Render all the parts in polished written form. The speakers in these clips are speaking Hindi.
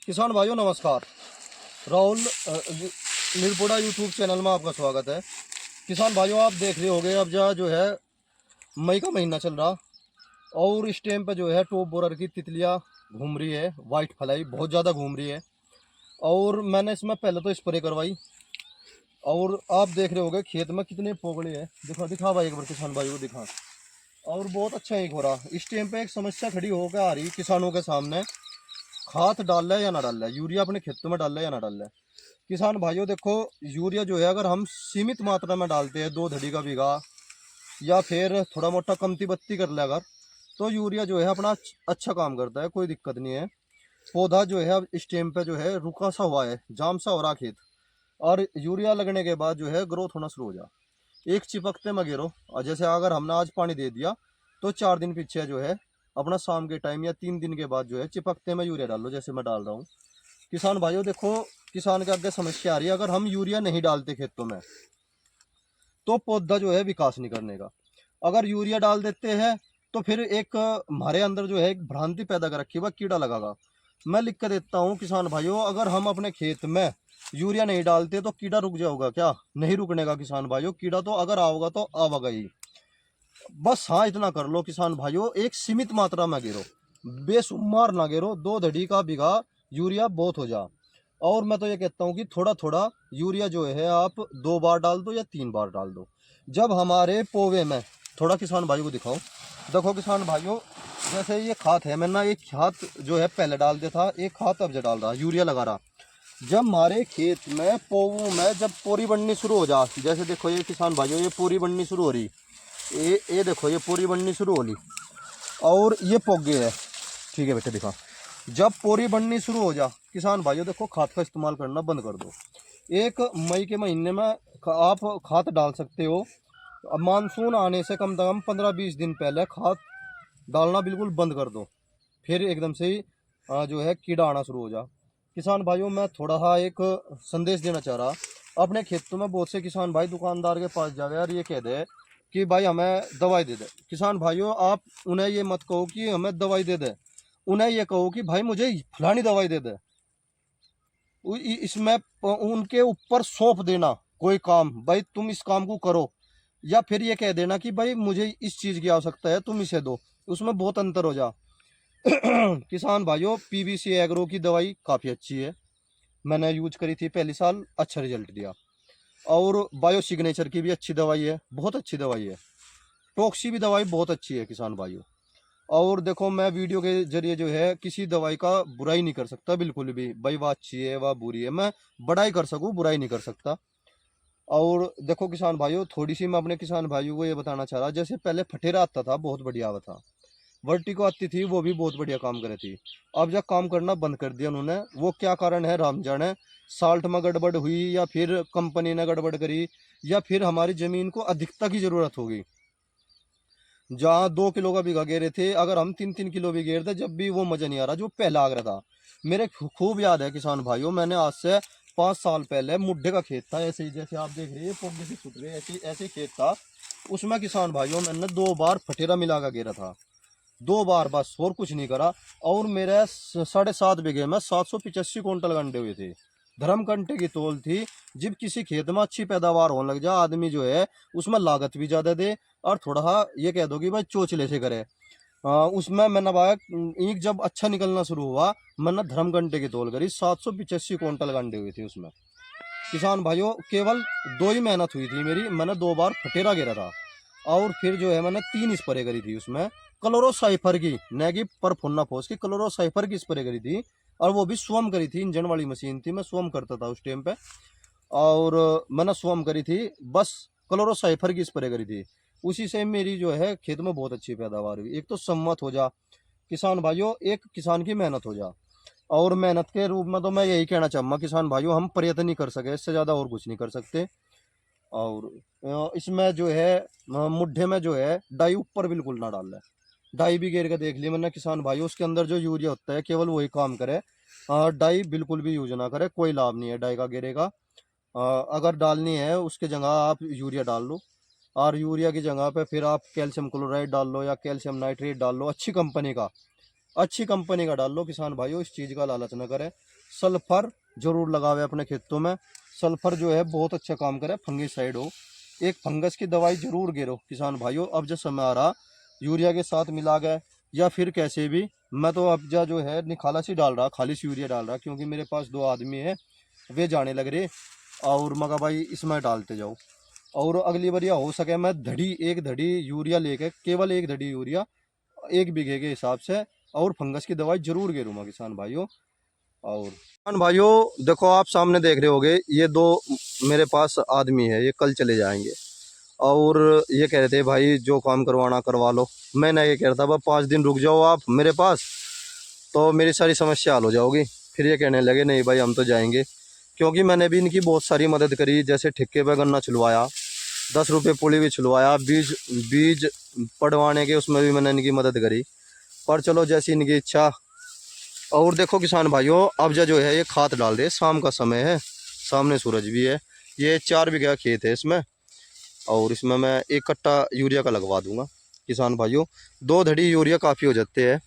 किसान भाइयों नमस्कार। राहुल निरपोड़ा यूट्यूब चैनल में आपका स्वागत है। किसान भाइयों आप देख रहे होंगे अब जो है मई का महीना चल रहा और इस टाइम पे जो है टॉप बोरर की तितलियां घूम रही है, वाइट फ्लाई बहुत ज़्यादा घूम रही है। और मैंने इसमें पहले तो स्प्रे करवाई और आप देख रहे होंगे खेत में कितने पोगड़े हैं। दिखा दिखा भाई एक बार किसान भाई को दिखा। और बहुत अच्छा एक हो रहा। इस टाइम पे एक समस्या खड़ी होकर आ रही किसानों के सामने, खाद डाल रहा है या ना डाल रहा है, यूरिया अपने खेतों में डाल रहा है या ना डाल रहा है। किसान भाइयों देखो, यूरिया जो है अगर हम सीमित मात्रा में डालते हैं 2 धड़ी का बीघा या फिर थोड़ा मोटा कमती बत्ती कर ले अगर, तो यूरिया जो है अपना अच्छा काम करता है, कोई दिक्कत नहीं है। पौधा जो है अब इस टाइम पे जो है रुका सा हुआ है, जाम सा हो रहा खेत, और यूरिया लगने के बाद जो है ग्रोथ होना शुरू हो जा। एक चिपकते में गिरो, और जैसे अगर हमने आज पानी दे दिया तो 4 दिन पीछे जो है अपना शाम के टाइम या 3 दिन के बाद जो है चिपकते में यूरिया डालो, जैसे मैं डाल रहा हूँ। किसान भाइयों देखो, किसान के आगे समस्या आ रही है, अगर हम यूरिया नहीं डालते खेतों में तो पौधा जो है विकास नहीं करने का। अगर यूरिया डाल देते हैं तो फिर एक हमारे अंदर जो है एक भ्रांति पैदा कर रखी है, वह कीड़ा लगागा। मैं लिख कर देता हूँ किसान भाइयों, अगर हम अपने खेत में यूरिया नहीं डालते तो कीड़ा रुक जाओगा क्या? नहीं रुकने का किसान भाइयों, कीड़ा तो अगर आओगा तो आवेगा ही। बस हाँ इतना कर लो किसान भाइयों, एक सीमित मात्रा में गिरो, बेशुमार ना गिरो। 2 धड़ी का बीघा यूरिया बहुत हो जा। और मैं तो ये कहता हूँ कि थोड़ा थोड़ा यूरिया जो है आप 2 बार डाल दो या 3 बार डाल दो। जब हमारे पोवे में, थोड़ा किसान भाइयों को दिखाओ, देखो किसान भाइयों, जैसे ये खाद है, मैंने एक खाद जो है पहले डाल दिया था, एक खाद अब जो डाल रहा यूरिया लगा रहा। जब हमारे खेत में पोवों में जब पूरी बननी शुरू हो जा, जैसे देखो ये किसान भाइयों ये पूरी बननी शुरू हो रही, ये देखो ये पूरी बननी शुरू हो ली और ये पोगे है। ठीक है बेटे दिखा। जब पूरी बननी शुरू हो जा किसान भाइयों देखो, खाद का इस्तेमाल करना बंद कर दो। 1 मई के महीने में आप खाद डाल सकते हो। अब मानसून आने से कम से कम 15-20 दिन पहले खाद डालना बिल्कुल बंद कर दो, फिर एकदम से ही जो है कीड़ा आना शुरू हो जा। किसान भाइयों मैं थोड़ा सा एक संदेश देना चाह रहा। अपने खेतों में बहुत से किसान भाई दुकानदार के पास जावे और ये कह दे कि भाई हमें दवाई दे दे। किसान भाइयों आप उन्हें ये मत कहो कि हमें दवाई दे दे, उन्हें ये कहो कि भाई मुझे फलानी दवाई दे दे। इसमें उनके ऊपर सौंप देना कोई काम, भाई तुम इस काम को करो, या फिर ये कह देना कि भाई मुझे इस चीज़ की आवश्यकता है तुम इसे दो, उसमें बहुत अंतर हो जा। किसान भाइयों पीवीसी एग्रो की दवाई काफ़ी अच्छी है, मैंने यूज करी थी पहली साल, अच्छा रिजल्ट दिया। और बायो सिग्नेचर की भी अच्छी दवाई है, बहुत अच्छी दवाई है। टॉक्सी भी दवाई बहुत अच्छी है किसान भाइयों। और देखो मैं वीडियो के जरिए जो है किसी दवाई का बुराई नहीं कर सकता बिल्कुल भी, भाई वह अच्छी है वह बुरी है, मैं बड़ाई कर सकूँ बुराई नहीं कर सकता। और देखो किसान भाइयों थोड़ी सी मैं अपने किसान भाइयों को ये बताना चाह रहा, जैसे पहले फटेरा आता था बहुत बढ़िया आता था, वर्टिको आती थी वो भी बहुत बढ़िया काम कर रही थी। अब जब काम करना बंद कर दिया उन्होंने, वो क्या कारण है राम जाने। साल्ट में गड़बड़ हुई या फिर कंपनी ने गड़बड़ करी या फिर हमारी ज़मीन को अधिकता की ज़रूरत होगी। जहाँ 2 किलो का बीघा गेरे थे, अगर हम 3-3 किलो भी गेरते जब भी वो मजा नहीं आ रहा जो पहला आगरा था। मेरे खूब याद है किसान भाइयों, मैंने आज से 5 साल पहले मुड्ढे का खेत था, ऐसे ही जैसे आप देख रहे हैं पोगे से छुट रहे ऐसे ऐसे खेत था। उसमें किसान भाइयों मैंने 2 बार फटेरा मिला का गेरा था, 2 बार बस, और कुछ नहीं करा। और मेरे 7.5 बीघे में 785 कुंटल गंडे हुए थे। धर्म कंटे की तौल थी। जब किसी खेत में अच्छी पैदावार होने लग जा आदमी जो है उसमें लागत भी ज़्यादा दे और थोड़ा सा ये कह दो कि भाई चोचले से करे। उसमें मैंने ईंख जब अच्छा निकलना शुरू हुआ, मैंने धर्म घंटे की तौल करी, 785 कुंटल गंडे हुए थे उसमें। किसान भाइयों केवल 2 ही मेहनत हुई थी मेरी, मैंने 2 बार फटेरा गिरा था और फिर जो है मैंने 3 स्प्रे करी थी उसमें क्लोरोसाइफर की, न कि परफोनाफोस की, क्लोरोसाइफर की स्प्रे करी थी। और वो भी स्वम करी थी, इंजन वाली मशीन थी, मैं स्वम करता था उस टाइम पे। और मैंने स्वम करी थी, बस क्लोरोसाइफर की स्प्रे करी थी। उसी से मेरी जो है खेत में बहुत अच्छी पैदावार हुई। एक तो सम्मत हो जा किसान भाइयों, एक किसान की मेहनत हो जा। और मेहनत के रूप में तो मैं यही कहना चाहूँगा किसान भाइयों, हम प्रयत्न नहीं कर सके, इससे ज़्यादा और कुछ नहीं कर सकते। और इसमें जो है मुड्ढे में जो है डाई ऊपर बिल्कुल ना डाल, डाई भी घेर के देख ली मैंने किसान भाई, उसके अंदर जो यूरिया होता है केवल वही काम करे। डाई बिल्कुल भी यूज ना करे, कोई लाभ नहीं है डाई का घेरे का। अगर डालनी है उसके जगह आप यूरिया डाल लो, और यूरिया की जगह पे फिर आप कैल्शियम क्लोराइड डाल लो या कैल्शियम नाइट्रेट डाल लो अच्छी कंपनी का। अच्छी कंपनी का डाल लो किसान भाइयों, इस चीज़ का लालच न करें। सल्फर जरूर लगावे अपने खेतों में। सल्फर जो है बहुत अच्छा काम करे, फंगिसाइड हो। एक फंगस की दवाई जरूर गिरो किसान भाइयों। अब जो समय आ रहा यूरिया के साथ मिला गया या फिर कैसे भी, मैं तो अब जा जो है निखाला सी डाल रहा, खाली सी यूरिया डाल रहा, क्योंकि मेरे पास 2 आदमी है, वे जाने लग रहे। और मगा भाई इसमें डालते जाओ। और अगली बार हो सके मैं एक धड़ी यूरिया लेके, केवल एक धड़ी यूरिया 1 बीघे के हिसाब से, और फंगस की दवाई जरूर गिरूंगा किसान भाइयों। और किसान भाइयों देखो, आप सामने देख रहे होगे, ये 2 मेरे पास आदमी है, ये कल चले जाएंगे। और ये कह रहे थे भाई जो काम करवाना करवा लो। मैंने ये कह रहा था भाई 5 दिन रुक जाओ आप मेरे पास, तो मेरी सारी समस्या हल हो जाओगी। फिर ये कहने लगे नहीं भाई हम तो जाएंगे, क्योंकि मैंने भी इनकी बहुत सारी मदद करी। जैसे ठेके पे गन्ना छुलवाया, 10 रुपये पुली भी छुलवाया, बीज बीज पड़वाने के उसमें भी मैंने इनकी मदद करी। पर चलो जैसी इनकी इच्छा। और देखो किसान भाइयों, अब जो है ये खाद डाल दे, शाम का समय है, सामने सूरज भी है। ये 4 बीघा खेत है इसमें, और इसमें मैं 1 कट्टा यूरिया का लगवा दूंगा किसान भाइयों। 2 धड़ी यूरिया काफ़ी हो जाते हैं।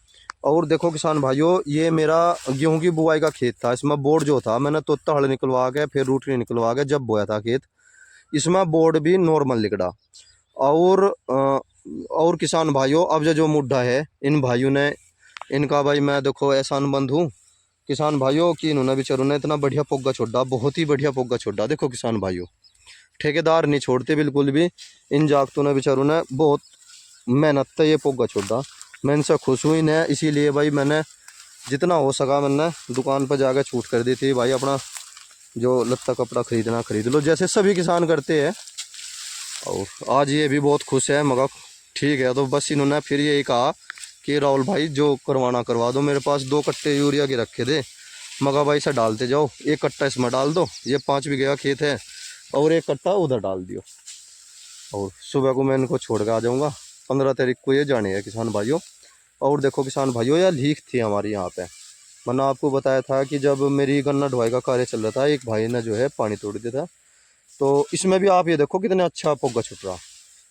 और देखो किसान भाइयों, ये मेरा गेहूं की बुआई का खेत था। इसमें बोर्ड जो था मैंने तोता हल निकलवा के फिर रूटरी निकलवा के जब बोया था खेत, इसमें बोर्ड भी नॉर्मल निकला। और और किसान भाइयों, अब जो मुद्दा है इन भाइयों ने, इनका भाई मैं देखो एहसान बंद हूँ किसान भाइयों कि इन्होंने बेचारों ने इतना बढ़िया पोगा छोड़ा, बहुत ही बढ़िया पोगा छोड़ा। देखो किसान भाइयों, ठेकेदार नहीं छोड़ते बिल्कुल भी। इन जागतों ने बेचारों ने बहुत मेहनत से ये पोगा छोड़ा। मैं इनसे खुश हुई न, इसीलिए भाई मैंने जितना हो सका मैंने दुकान पर जाकर छूट कर दी थी भाई। अपना जो लत्ता कपड़ा खरीदना खरीद लो, जैसे सभी किसान करते हैं। और आज ये भी बहुत खुश है, मगर ठीक है। तो बस इन्होंने फिर यही कहा कि राहुल भाई जो करवाना करवा दो, मेरे पास 2 कट्टे यूरिया के रखे थे, मगा भाई से डालते जाओ। 1 कट्टा इसमें डाल दो, ये 5 बीघे का खेत है, और 1 कट्टा उधर डाल दियो। और सुबह को मैं इनको छोड़ के आ जाऊँगा। 15 तारीख को ये जाने है किसान भाइयों। और देखो किसान भाइयों, यह लीक थी हमारी यहाँ पे। मैंने आपको बताया था कि जब मेरी गन्ना ढुआई का कार्य चल रहा था, एक भाई ने जो है पानी तोड़ दिया था। तो इसमें भी आप ये देखो कितने अच्छा पोगा छुट रहा।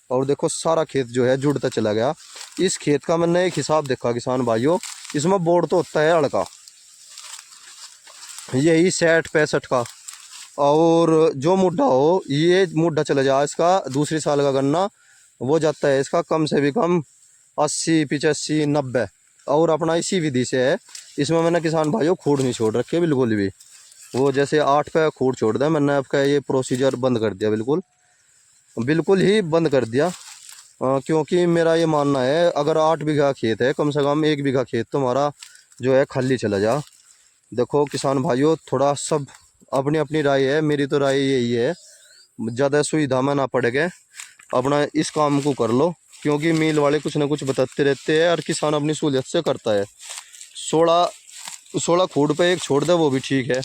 और देखो सारा खेत जो है जुड़ता चला गया। इस खेत का मैंने एक हिसाब देखा किसान भाइयों, इसमें बोर्ड तो होता है अड़का यही 60-65 का। और जो मुड्ढा हो, ये मुड्ढा चला जाए इसका दूसरी साल का गन्ना, वो जाता है इसका कम से भी कम 80-85-90। और अपना इसी विधि से है। इसमें मैंने किसान भाइयों खूड़ नहीं छोड़ रखे बिल्कुल भी। वो जैसे 8 पे खूड़ छोड़ दिया मैंने, आपका ये प्रोसीजर बंद कर दिया, बिल्कुल बिल्कुल ही बंद कर दिया। क्योंकि मेरा ये मानना है, अगर 8 बीघा खेत है, कम से कम 1 बीघा खेत तो हमारा जो है खाली चला जा। देखो किसान भाइयों, थोड़ा सब अपनी अपनी राय है, मेरी तो राय यही है, ज़्यादा सुविधा में ना पड़ गए, अपना इस काम को कर लो। क्योंकि मिल वाले कुछ ना कुछ बताते रहते हैं और किसान अपनी सहूलियत से करता है। 16 फुट पे एक छोड़ दे वो भी ठीक है।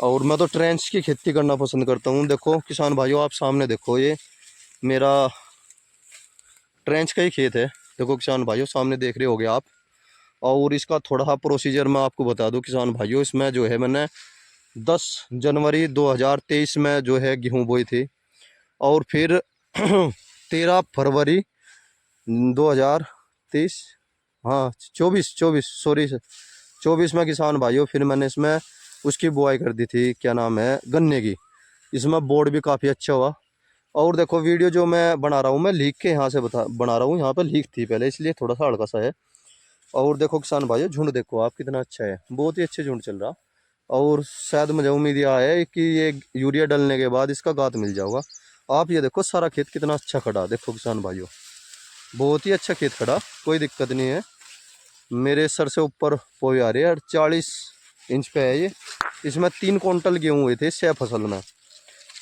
और मैं तो ट्रेंच की खेती करना पसंद करता हूँ। देखो किसान भाइयों, आप सामने देखो, ये मेरा ट्रेंच का ही खेत है। देखो किसान भाइयों, सामने देख रहे होगे आप। और इसका थोड़ा सा प्रोसीजर मैं आपको बता दूं किसान भाइयों, इसमें जो है मैंने 10 जनवरी 2023 में जो है गेहूँ बोई थी। और फिर 13 फरवरी 2023, हाँ 24 सॉरी 24 में किसान भाइयों फिर मैंने इसमें उसकी बुआई कर दी थी, क्या नाम है, गन्ने की। इसमें बोर्ड भी काफ़ी अच्छा हुआ। और देखो वीडियो जो मैं बना रहा हूँ, मैं लीक के यहाँ से बना रहा हूँ, यहाँ पर लीक थी पहले, इसलिए थोड़ा सा हल्का सा है। और देखो किसान भाइयों, झुंड देखो आप कितना अच्छा है, बहुत ही अच्छे झुंड चल रहा। और शायद मुझे उम्मीद यह है कि ये यूरिया डलने के बाद इसका गात मिल जाएगा। आप ये देखो सारा खेत कितना अच्छा खड़ा, देखो किसान भाइयों बहुत ही अच्छा खेत खड़ा, कोई दिक्कत नहीं है। मेरे सर से ऊपर पोए आ रहे हैं और 40 इंच पे है ये। इसमें 3 क्विंटल गेहूँ हुए थे 6 फसल में।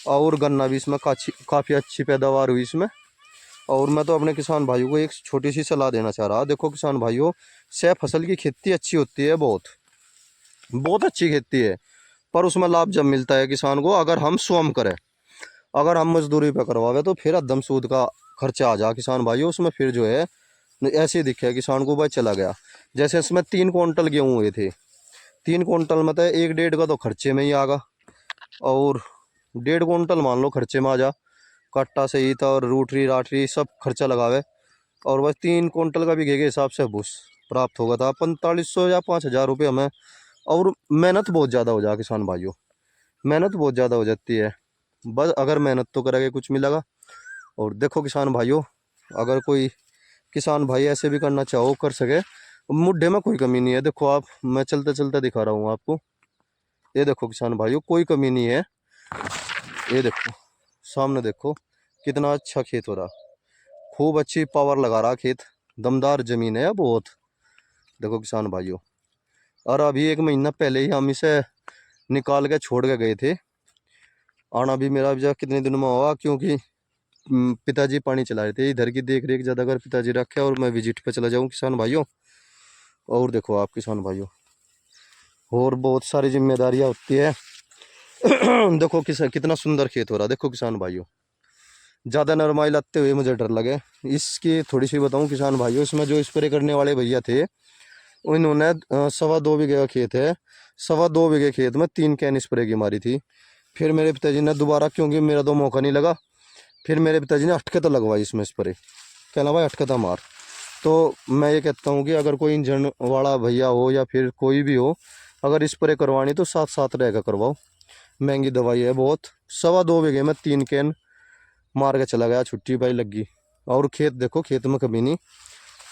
और गन्ना भी इसमें काफ़ी अच्छी पैदावार हुई इसमें। और मैं तो अपने किसान भाइयों को एक छोटी सी सलाह देना चाह रहा। देखो किसान भाइयों, 6 फसल की खेती अच्छी होती है, बहुत बहुत अच्छी खेती है। पर उसमें लाभ जब मिलता है किसान को, अगर हम स्वयं करें, अगर हम मजदूरी पे करवावे, तो फिर अदम सूद का खर्चा आ जा किसान भाइयों उसमें। फिर जो है ऐसे ही दिखे किसान को भाई चला गया। जैसे इसमें 3 क्विंटल गेहूँ हुए थे, 3 क्विंटल में तो 1-1.5 का तो खर्चे में ही आगा। और 1.5 क्विंटल मान लो खर्चे में आ जा, कट्टा सहित और रूटरी राटरी सब खर्चा लगावे। और बस 3 क्विंटल का भी के हिसाब से भूस प्राप्त होगा था 4500 या 5000 रुपये हमें। और मेहनत बहुत ज़्यादा हो जा किसान भाइयों, मेहनत बहुत ज़्यादा हो जाती है, बस अगर मेहनत तो करेंगे कुछ मिलेगा। और देखो किसान भाइयों, अगर कोई किसान भाई ऐसे भी करना चाहो कर सके, मुड्ढे में कोई कमी नहीं है। देखो आप, मैं चलते चलते दिखा रहा हूँ आपको, ये देखो किसान भाइयों कोई कमी नहीं है। ये देखो सामने देखो कितना अच्छा खेत हो रहा, खूब अच्छी पावर लगा रहा खेत, दमदार जमीन है बहुत। देखो किसान भाइयों, और अभी 1 महीना पहले ही हम इसे निकाल के छोड़ के गए थे। आना भी मेरा भी कितने दिनों में हुआ, क्योंकि पिताजी पानी चला रहे थे, इधर की देख रेख ज़्यादा अगर पिताजी रखे और मैं विजिट पे चला जाऊँ किसान भाइयों। और देखो आप किसान भाइयों, और बहुत सारी जिम्मेदारियां होती है। देखो कितना सुंदर खेत हो रहा, देखो किसान भाइयों। ज़्यादा नरमाई लाते हुए मुझे डर लगे। इसकी थोड़ी सी बताऊं किसान भाइयों, इसमें जो स्प्रे करने वाले भैया थे, उन्होंने 2.25 बीघे का खेत है, 2.25 बीघे खेत में 3 कैन स्प्रे की मारी थी। फिर मेरे पिताजी ने दोबारा, क्योंकि मेरा तो मौका नहीं लगा, फिर मेरे पिताजी ने अटके तो लगवाई इसमें स्प्रे, कहना भाई अटके तो मार। तो मैं ये कहता हूँ कि अगर कोई इंजन वाला भैया हो या फिर कोई भी हो, अगर स्प्रे करवानी तो साथ साथ रहेगा करवाओ, महंगी दवाई है बहुत। 2.25 बीघे में 3 कैन मार के चला गया, छुट्टी भाई लगी। और खेत देखो, खेत में कभी नहीं,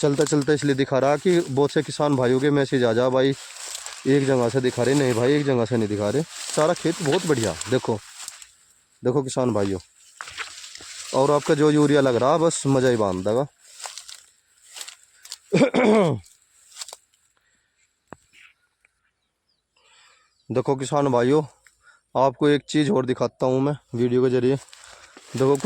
चलते चलते इसलिए दिखा रहा कि बहुत से किसान भाइयों के मैसेज आ जा भाई एक जगह से दिखा रहे, नहीं भाई एक जगह से नहीं दिखा रहे, सारा खेत बहुत बढ़िया। देखो देखो किसान भाइयों, और आपका जो यूरिया लग रहा बस मज़ा ही बांध देगा। देखो किसान भाइयों, आपको एक चीज़ और दिखाता हूँ मैं वीडियो के जरिए। देखो कुछ